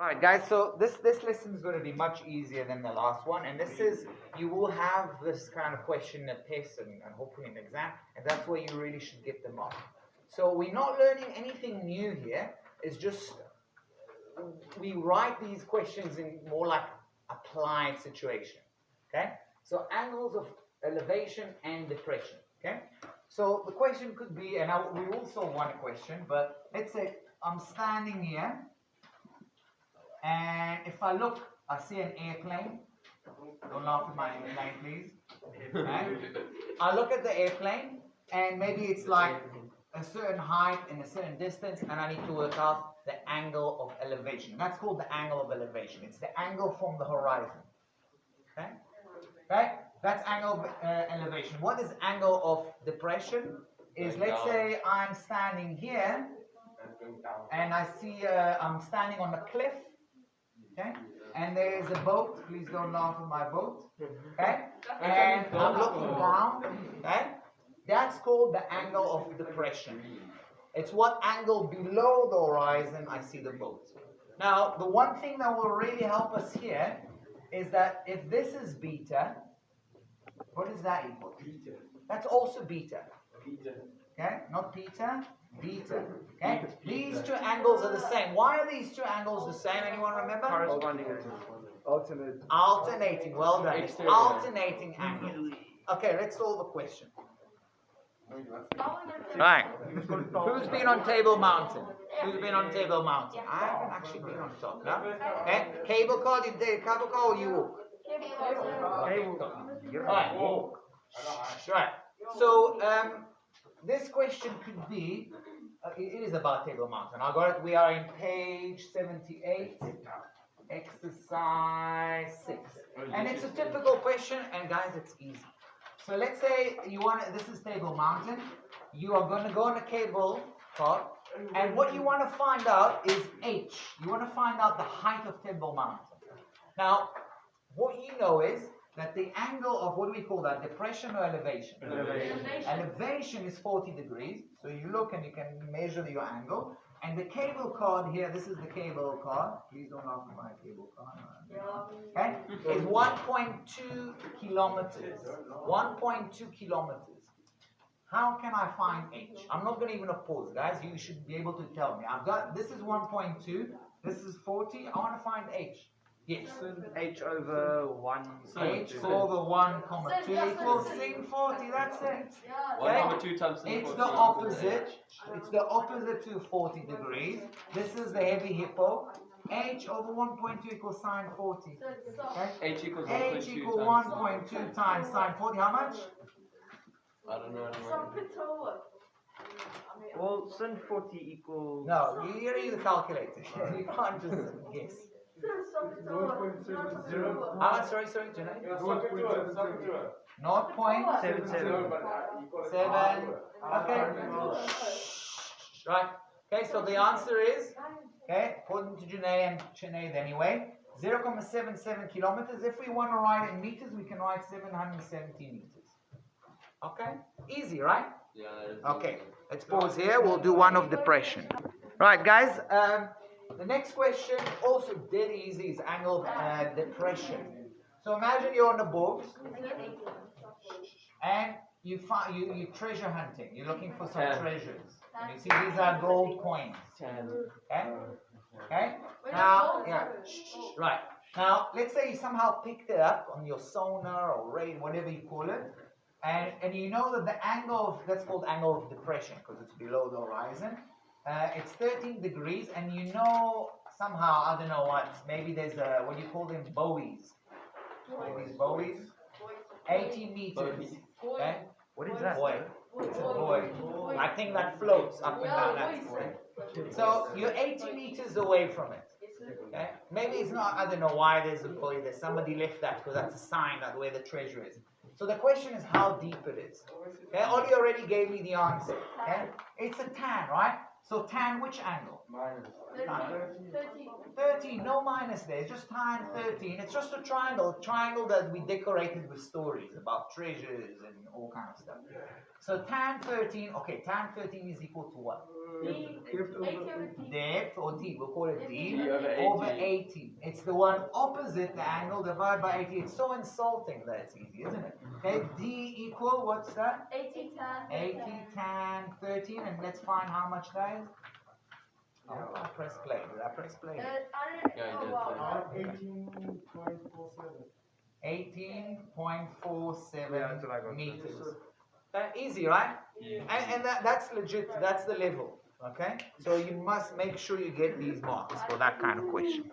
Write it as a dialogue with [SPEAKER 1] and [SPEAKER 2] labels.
[SPEAKER 1] Alright guys, so this lesson is going to be much easier than the last one, and this is, you will have this kind of question in a test and hopefully an exam, and that's where you really should get them off. So we're not learning anything new here, it's just, we write these questions in more like applied situation, okay? So angles of elevation and depression, okay? So the question could be, and we also want a question, but let's say I'm standing here, and if I look, I see an airplane. Don't laugh at my airplane, please. Okay? I look at the airplane, and maybe it's like a certain height and a certain distance, and I need to work out the angle of elevation. That's called the angle of elevation. It's the angle from the horizon. Okay? Okay? That's angle of elevation. What is angle of depression? Is, let's say I'm standing here, and I see I'm standing on a cliff. Okay, and there is a boat. Please don't laugh at my boat. Okay, and I'm looking down. Okay, that's called the angle of depression. It's what angle below the horizon I see the boat. Now, the one thing that will really help us here is that if this is beta, what is that equal to? Beta. That's also beta. Beta. Okay, not beta. Beta. Okay? These two angles are the same. Why are these two angles the same? Anyone remember?
[SPEAKER 2] Corresponding.
[SPEAKER 1] Alternating. Well done. It's alternating angle. Okay, let's solve the question. Right. Who's been on Table Mountain? Who's been on Table Mountain? I haven't actually been on top, no? Okay. Cable car, did you cable car or you walk? Right. Walk. Right. So, this question could be, it is about Table Mountain. I got it. We are in page 78, exercise 6. And it's a typical question, and guys, it's easy. So let's say you want, this is Table Mountain. You are going to go on a cable car, and what you want to find out is H. You want to find out the height of Table Mountain. Now, what you know is that the angle of, what do we call that, depression or elevation? Elevation is 40 degrees. So you look and you can measure your angle. And the cable car here, this is the cable car. Please don't laugh at my cable car. Okay? Is 1.2 kilometers. 1.2 kilometers. How can I find H? I'm not going to even pause, guys. You should be able to tell me. I've got, this is 1.2. This is 40. I want to find H. Yes.
[SPEAKER 2] H over 1.
[SPEAKER 1] H over 1, 2 equals sin 40. That's it. Okay?
[SPEAKER 3] 1/2 times sin 40.
[SPEAKER 1] It's the opposite. It's the opposite to 40 degrees. This is the heavy hippo. H over 1.2 equals sine 40. Okay?
[SPEAKER 3] H equals
[SPEAKER 1] 1.2 times sine 40. How much?
[SPEAKER 3] I don't know anymore.
[SPEAKER 2] Well, sin 40 equals...
[SPEAKER 1] No, you need the calculator. You can't just guess. How much? Sorry, Janae? 0.77. 7. Okay. Right. Okay, so the answer is, okay, according to Janae and Sinead anyway, 0.77 kilometers. If we want to write in meters, we can write 770 meters. Okay? Easy, right?
[SPEAKER 3] Yeah.
[SPEAKER 1] Okay. Let's pause here. We'll do one of depression. Right, guys. The next question, also dead easy, is angle of depression. So imagine you're on a boat, and you treasure hunting. You're looking for some treasures. And you see these are gold coins. Okay? Okay? Now, yeah. Right. Now, let's say you somehow picked it up on your sonar or radar, whatever you call it, and you know that the angle of, that's called angle of depression because it's below the horizon. It's 13 degrees, and you know somehow, I don't know what, maybe there's a, what do you call them, buoys. These buoys? 80 meters. Okay?
[SPEAKER 2] What is that?
[SPEAKER 1] Buoy. It's a buoy. I think that floats up and down. That's buoy. So you're 80 meters away from it. Okay? Maybe it's not, I don't know why there's a buoy there. Somebody left that because that's a sign that where the treasure is. So the question is how deep it is. Okay? Ollie already gave me the answer. Okay? It's a tan, right? So tan, which angle? Tan
[SPEAKER 3] 13.
[SPEAKER 1] 13, no minus there, it's just tan 13. It's just a triangle that we decorated with stories about treasures and all kind of stuff. So tan 13, okay, tan 13 is equal to what?
[SPEAKER 3] D. 80 over D.
[SPEAKER 1] Depth, or D, we'll call it D,
[SPEAKER 3] D
[SPEAKER 1] over 80. It's the one opposite the angle divided by 80. It's so insulting that it's easy, isn't it? Okay, D equal, what's that?
[SPEAKER 3] 80 tan.
[SPEAKER 1] 80 tan 13, and let's find how much that is. Oh, I press play. Did I press play?
[SPEAKER 3] I don't
[SPEAKER 4] Yeah,
[SPEAKER 3] know.
[SPEAKER 4] you
[SPEAKER 3] Wow.
[SPEAKER 1] 18.47
[SPEAKER 2] Yeah, that's what I got.
[SPEAKER 1] meters. That easy, right? And that's legit. That's the level. Okay? So you must make sure you get these marks for that kind of question.